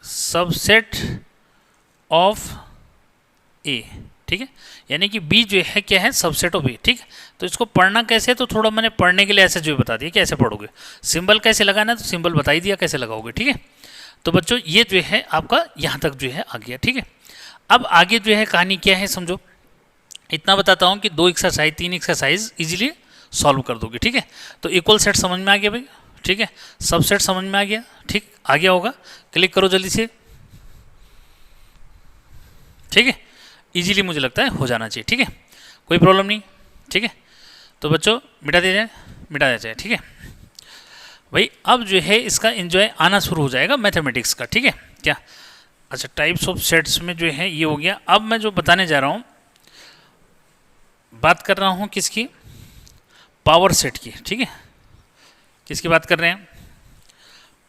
सबसेट ऑफ ए। ठीक है, यानी कि बी जो है क्या है? सबसेट ऑफ ए। ठीक है, तो इसको पढ़ना कैसे है, तो थोड़ा मैंने पढ़ने के लिए ऐसे जो बता दिया कि ऐसे पढ़ोगे। सिंबल कैसे लगाना है तो सिंबल बता ही दिया कैसे लगाओगे। ठीक है, तो बच्चों ये जो है आपका यहाँ तक जो है आ गया। ठीक है, अब आगे जो है कहानी क्या है समझो, इतना बताता हूँ कि 2 एक्सरसाइज 3 एक्सरसाइज इजीली सॉल्व कर दोगे। ठीक है, तो इक्वल सेट समझ में आ गया भाई। ठीक है, सबसेट समझ में आ गया, ठीक आ गया होगा, क्लिक करो जल्दी से। ठीक है, इजीली मुझे लगता है हो जाना चाहिए। ठीक है, कोई प्रॉब्लम नहीं। ठीक है, तो बच्चों मिटा दिया जाए, मिटा दिया जाए। ठीक है भाई, अब जो है इसका एंजॉय आना शुरू हो जाएगा मैथमेटिक्स का। ठीक है, क्या? अच्छा, टाइप्स ऑफ सेट्स में जो है ये हो गया। अब मैं जो बताने जा रहा हूँ, बात कर रहा हूँ किसकी? पावर सेट की। ठीक है, किसकी बात कर रहे हैं?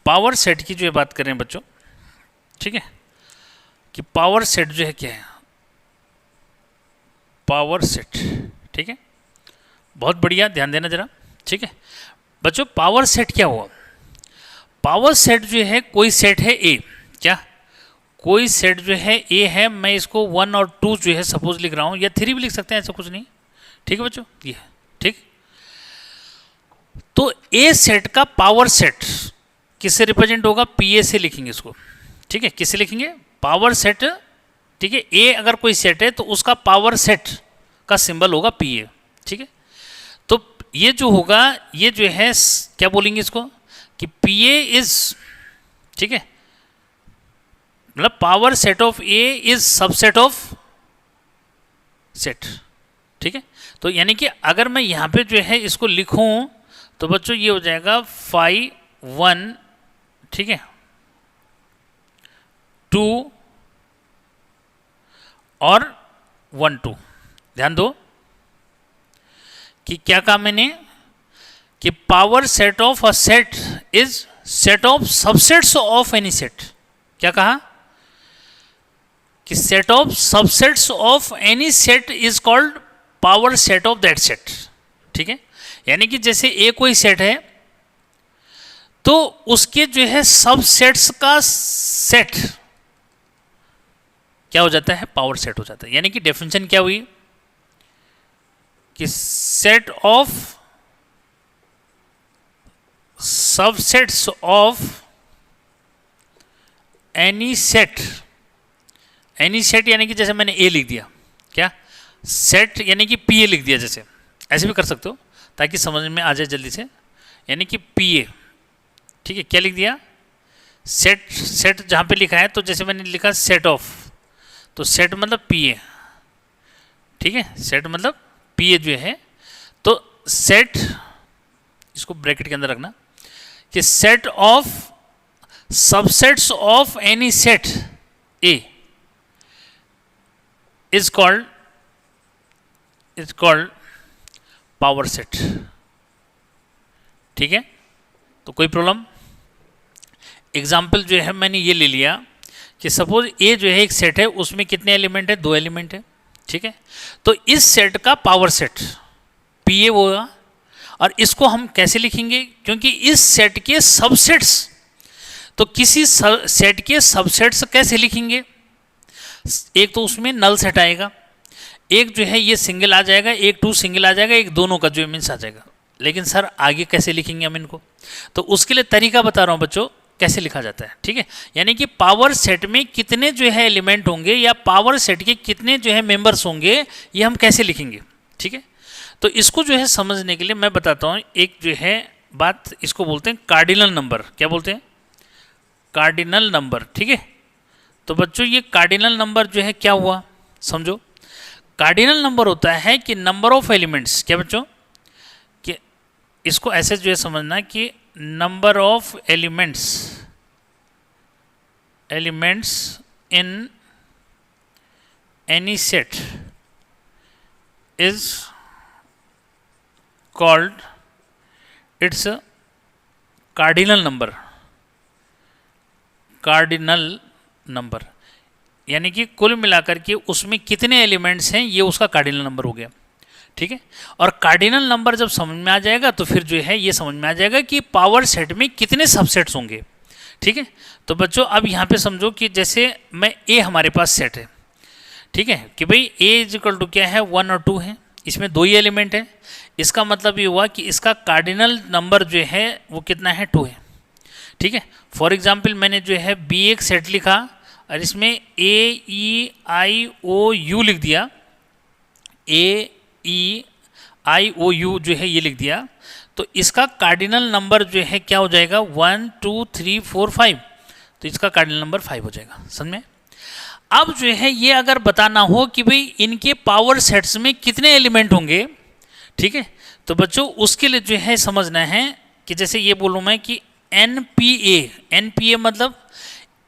पावर सेट की जो है बात कर रहे हैं बच्चों। ठीक है, कि पावर सेट जो है क्या है? Power set. ठीक है, बहुत बढ़िया, ध्यान देना जरा। ठीक है बच्चों, पावर सेट क्या हुआ? पावर सेट जो है कोई सेट है ए। क्या? कोई सेट जो है ए है, मैं इसको 1 और 2 जो है सपोज लिख रहा हूँ, या 3 भी लिख सकते हैं, ऐसा कुछ नहीं। ठीक है बच्चों, ये ठीक। तो ए सेट का पावर सेट किससे रिप्रेजेंट होगा? पी ए से लिखेंगे इसको। ठीक है, किससे लिखेंगे? Power set. ठीक है, ए अगर कोई सेट है तो उसका पावर सेट का सिंबल होगा पी ए। ठीक है, तो ये जो होगा, ये जो है क्या बोलेंगे इसको कि पी ए इज, ठीक है, मतलब power set of A is subset of set. ठीक है, तो यानी कि अगर मैं यहां पे जो है इसको लिखूं तो बच्चों ये हो जाएगा 5 1, ठीक है, 2 और 1 2। ध्यान दो कि क्या कहा मैंने कि power set of a set is set of subsets of any set. क्या कहा कि set of subsets of any set is called power set of that set. ठीक है, यानी कि जैसे ए कोई सेट है तो उसके जो है सबसेट्स का सेट क्या हो जाता है? पावर सेट हो जाता है। यानी कि डेफिनेशन क्या हुई कि set of subsets of any set. Any set यानी कि जैसे मैंने ए लिख दिया, क्या सेट यानी कि पी ए लिख दिया, जैसे ऐसे भी कर सकते हो ताकि समझ में आ जाए जल्दी से। यानी कि पी ए, ठीक है, क्या लिख दिया? सेट। सेट जहाँ पे लिखा है तो जैसे मैंने लिखा सेट ऑफ, तो सेट मतलब पी ए। ठीक है, सेट मतलब पी ए जो है, तो सेट, इसको ब्रैकेट के अंदर रखना कि set of subsets of any set A is called power set. ठीक है, तो कोई प्रॉब्लम? एग्जाम्पल जो है मैंने ये ले लिया कि सपोज ए जो है एक सेट है, उसमें कितने एलिमेंट है? 2 एलिमेंट है। ठीक है, तो इस सेट का पावर सेट पी ए होगा, और इसको हम कैसे लिखेंगे? क्योंकि इस सेट के सबसेट्स, तो किसी सेट के सबसेट्स कैसे लिखेंगे? एक तो उसमें नल सेट आएगा, एक जो है ये सिंगल आ जाएगा, एक 2 सिंगल आ जाएगा, एक दोनों का जो मीन्स आ जाएगा। लेकिन सर आगे कैसे लिखेंगे हम इनको? तो उसके लिए तरीका बता रहा हूँ बच्चों, कैसे लिखा जाता है, ठीक है। यानी कि पावर सेट में कितने जो है एलिमेंट होंगे या पावर सेट के कितने जो है मेंबर्स होंगे, ये हम कैसे लिखेंगे, ठीक है। तो इसको जो है समझने के लिए मैं बताता हूँ एक जो है बात, इसको बोलते हैं कार्डिनल नंबर। क्या बोलते हैं? कार्डिनल नंबर, ठीक है। तो बच्चों ये कार्डिनल नंबर जो है क्या हुआ, समझो। कार्डिनल नंबर होता है कि नंबर ऑफ एलिमेंट्स, क्या बच्चों, कि इसको ऐसे जो है समझना कि number of elements in any set is called its cardinal number. Cardinal number यानी कि कुल मिलाकर के उसमें कितने एलिमेंट्स हैं, ये उसका कार्डिनल नंबर हो गया, ठीक है। और कार्डिनल नंबर जब समझ में आ जाएगा तो फिर जो है ये समझ में आ जाएगा कि पावर सेट में कितने सबसेट्स होंगे, ठीक है। तो बच्चों अब यहाँ पे समझो कि जैसे मैं ए हमारे पास सेट है, ठीक है, कि भाई ए इज इक्वल टू क्या है 1 और 2 है, इसमें 2 ही एलिमेंट है। इसका मतलब ये हुआ कि इसका कार्डिनल नंबर जो है वो कितना है, 2 है, ठीक है। फॉर एग्जाम्पल मैंने जो है बी एक सेट लिखा और इसमें ए ई आई ओ यू लिख दिया, ए ई आई ओ यू जो है ये लिख दिया, तो इसका कार्डिनल नंबर जो है क्या हो जाएगा 1 2 3 4 5, तो इसका कार्डिनल नंबर 5 हो जाएगा, समझ में। अब जो है ये अगर बताना हो कि भाई इनके पावर सेट्स में कितने एलिमेंट होंगे, ठीक है, तो बच्चों उसके लिए जो है समझना है कि जैसे ये बोलूँ मैं कि एन पी ए मतलब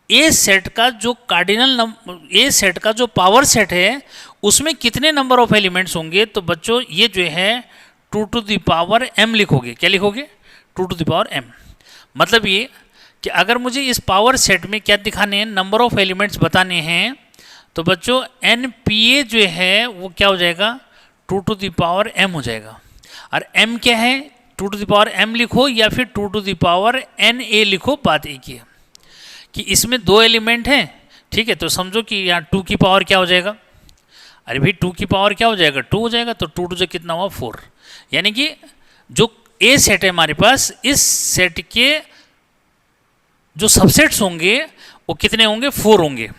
ए सेट का जो कार्डिनल नंबर, ए सेट का जो पावर सेट है उसमें कितने नंबर ऑफ एलिमेंट्स होंगे। तो बच्चों ये जो है 2 टू द पावर m लिखोगे। क्या लिखोगे? 2 टू द पावर m। मतलब ये कि अगर मुझे इस पावर सेट में क्या दिखाने हैं, नंबर ऑफ एलिमेंट्स बताने हैं, तो बच्चों NPA जो है वो क्या हो जाएगा 2 टू द पावर m हो जाएगा। और m क्या है, 2 टू द पावर m लिखो या फिर 2 टू द पावर NA लिखो, बात एक ही है कि इसमें 2 एलिमेंट हैं, ठीक है। तो समझो कि यहाँ 2 की पावर क्या हो जाएगा, अरे भाई 2 की पावर क्या हो जाएगा 2 हो जाएगा, तो 2 से कितना हुआ 4। यानी कि जो ए सेट है हमारे पास, इस सेट के जो सबसेट्स होंगे वो कितने होंगे 4 होंगे,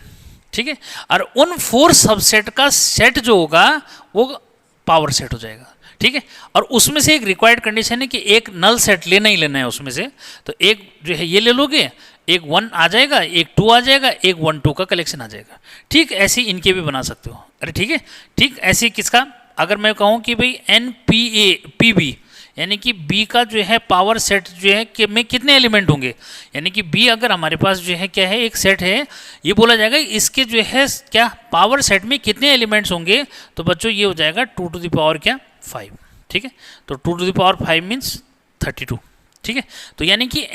ठीक है। और उन 4 सबसेट का सेट जो होगा वो पावर सेट हो जाएगा, ठीक है। और उसमें से एक रिक्वायर्ड कंडीशन है कि एक नल सेट लेना ही लेना है उसमें से, तो एक जो है ये ले लोगे, एक 1 आ जाएगा, एक 2 आ जाएगा, एक 1 2 का कलेक्शन आ जाएगा, ठीक। ऐसे इनके भी बना सकते हो, अरे ठीक है, ठीक। ऐसे किसका अगर मैं कहूँ कि भाई NPA यानी कि B का जो है पावर सेट जो है कि में कितने एलिमेंट होंगे, यानी कि B अगर हमारे पास जो है क्या है एक सेट है, ये बोला जाएगा इसके जो है क्या पावर सेट में कितने एलिमेंट्स होंगे, तो बच्चों ये हो जाएगा 2 टू द पावर क्या 5, ठीक है। तो 2 टू द पावर 5 मीन्स 32, ठीक है। तो यानी कि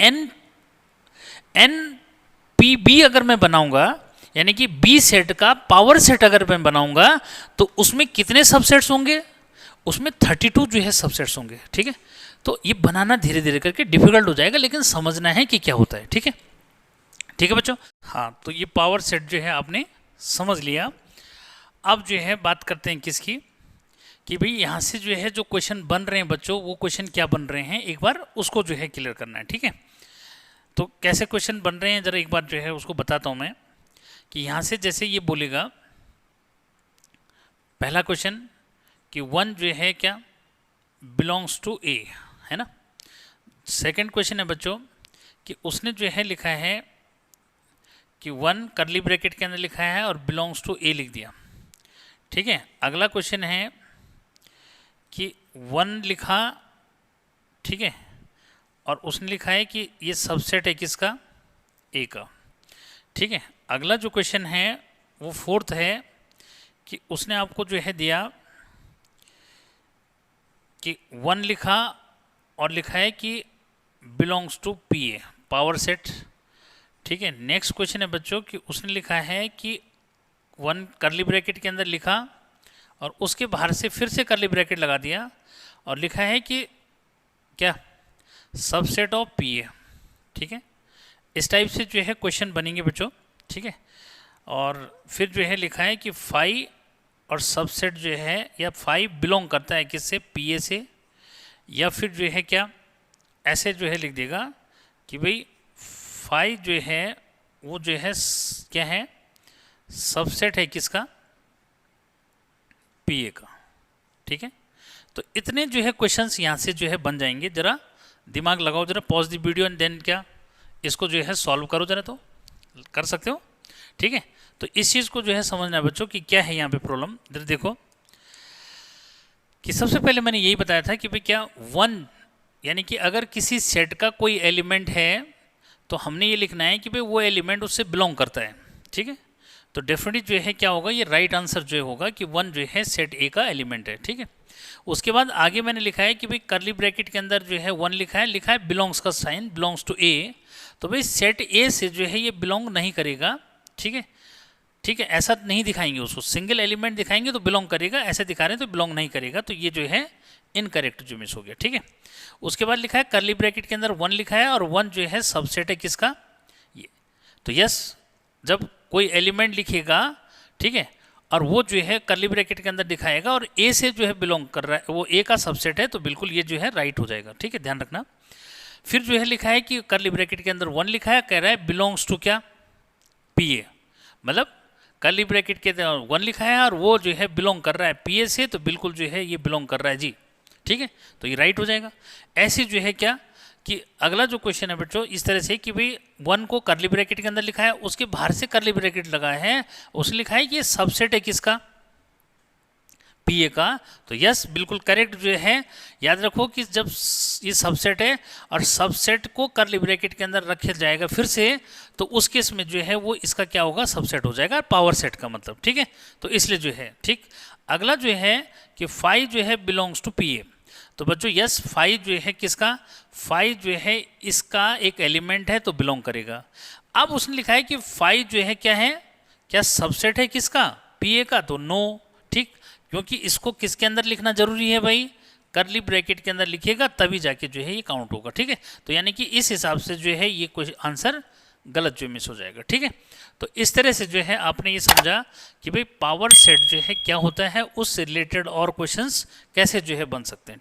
NPB अगर मैं बनाऊंगा, यानी कि B सेट का पावर सेट अगर मैं बनाऊंगा, तो उसमें कितने सबसेट्स होंगे, उसमें 32 जो है सबसेट्स होंगे, ठीक है। तो ये बनाना धीरे धीरे करके डिफिकल्ट हो जाएगा, लेकिन समझना है कि क्या होता है, ठीक है, ठीक है बच्चों। हाँ, तो ये पावर सेट जो है आपने समझ लिया। अब जो है बात करते हैं किसकी, कि भाई यहाँ से जो है जो क्वेश्चन बन रहे हैं बच्चों, वो क्वेश्चन क्या बन रहे हैं, एक बार उसको जो है क्लियर करना है, ठीक है। तो कैसे क्वेश्चन बन रहे हैं जरा एक बार जो है उसको बताता हूँ मैं, कि यहाँ से जैसे ये बोलेगा पहला क्वेश्चन कि 1 जो है क्या बिलोंग्स टू ए, है ना। सेकंड क्वेश्चन है बच्चों कि उसने जो है लिखा है कि 1 कर्ली ब्रैकेट के अंदर लिखा है और बिलोंग्स टू ए लिख दिया, ठीक है। अगला क्वेश्चन है कि 1 लिखा, ठीक है, और उसने लिखा है कि ये सबसेट है किसका, ए का, ठीक है। अगला जो क्वेश्चन है वो 4th है कि उसने आपको जो है दिया कि 1 लिखा और लिखा है कि belongs to PA power set, ठीक है। नेक्स्ट क्वेश्चन है बच्चों कि उसने लिखा है कि 1 कर्ली ब्रैकेट के अंदर लिखा और उसके बाहर से फिर से कर्ली ब्रैकेट लगा दिया और लिखा है कि क्या सबसेट ऑफ PA, ठीक है। इस टाइप से जो है क्वेश्चन बनेंगे बच्चों, ठीक है। और फिर जो है लिखा है कि 5 और सबसेट जो है या 5 बिलोंग करता है किससे, PA से, या फिर जो है क्या ऐसे जो है लिख देगा कि भाई फाई जो है वो जो है क्या है, सबसेट है किसका, पी ए का। ठीक है, तो इतने जो है क्वेश्चंस यहाँ से जो है बन जाएंगे। जरा दिमाग लगाओ, जरा pause the video and then क्या इसको जो है सॉल्व करो जरा, तो कर सकते हो। ठीक है, तो इस चीज़ को जो है समझना बच्चों कि क्या है यहाँ पे प्रॉब्लम। इधर देखो कि सबसे पहले मैंने यही बताया था कि भाई क्या वन, यानी कि अगर किसी सेट का कोई एलिमेंट है तो हमने ये लिखना है कि भाई वो एलिमेंट उससे बिलोंग करता है। ठीक है, तो डेफिनेटली जो है क्या होगा, ये राइट आंसर जो होगा कि वन जो है सेट ए का एलिमेंट है। ठीक है, उसके बाद आगे मैंने लिखा है कि भाई करली ब्रैकेट के अंदर जो है वन लिखा है बिलोंग्स का साइन, बिलोंग्स टू ए। तो भाई सेट ए से जो है ये बिलोंग नहीं करेगा। ठीक है, ठीक है, ऐसा नहीं दिखाएंगे उसको, सिंगल एलिमेंट दिखाएंगे तो बिलोंग करेगा, ऐसे दिखा रहे हैं तो बिलोंग नहीं करेगा, तो ये जो है इनकरेक्ट जो मिस हो गया। ठीक है, उसके बाद लिखा है करली ब्रैकेट के अंदर वन लिखा है और वन जो है सबसेट है किसका, ये। तो यस, जब कोई एलिमेंट लिखेगा, ठीक है, और वो जो है करली ब्रैकेट के अंदर दिखाएगा और ए से जो है बिलोंग कर रहा है, वो ए का सबसेट है, तो बिल्कुल ये जो है राइट हो जाएगा। ठीक है, ध्यान रखना। फिर जो है लिखा है कि करली ब्रैकेट के अंदर वन लिखा है, कह रहा है बिलोंग्स टू क्या, पी ए, मतलब करली ब्रैकेट के अंदर वन लिखा है और वो जो है बिलोंग कर रहा है पी ए से, तो बिल्कुल जो है ये बिलोंग कर रहा है जी। ठीक है, तो ये राइट हो जाएगा। ऐसे जो है क्या कि अगला जो क्वेश्चन है बच्चों इस तरह से कि भाई वन को करली ब्रैकेट के अंदर लिखा है, उसके बाहर से करली ब्रैकेट लगा है, उसने लिखा है कि ये सबसेट है किसका, पी ए का। तो यस, बिल्कुल करेक्ट जो है। याद रखो कि जब ये सबसेट है और सबसेट को करली ब्रैकेट के अंदर रखा जाएगा फिर से, तो उस केस में जो है वो इसका क्या होगा, सबसेट हो जाएगा, पावर सेट का मतलब। ठीक है, तो इसलिए जो है ठीक। अगला जो है कि फाइव जो है बिलोंग्स टू पी ए। तो बच्चों यस, फाइव जो है किसका, फाइव जो है इसका एक एलिमेंट है तो बिलोंग करेगा। अब उसने लिखा है कि फाइव जो है क्या है, क्या सबसेट है किसका, पी ए का, तो नो। ठीक, क्योंकि इसको किसके अंदर लिखना जरूरी है भाई, करली ब्रैकेट के अंदर लिखेगा तभी जाके जो है ये काउंट होगा। ठीक है, तो यानी कि इस हिसाब से जो है ये कोई आंसर गलत जो मिस हो जाएगा। ठीक है, तो इस तरह से जो है आपने ये समझा कि भाई पावर सेट जो है क्या होता है, उससे रिलेटेड और क्वेश्चंस कैसे जो है बन सकते हैं।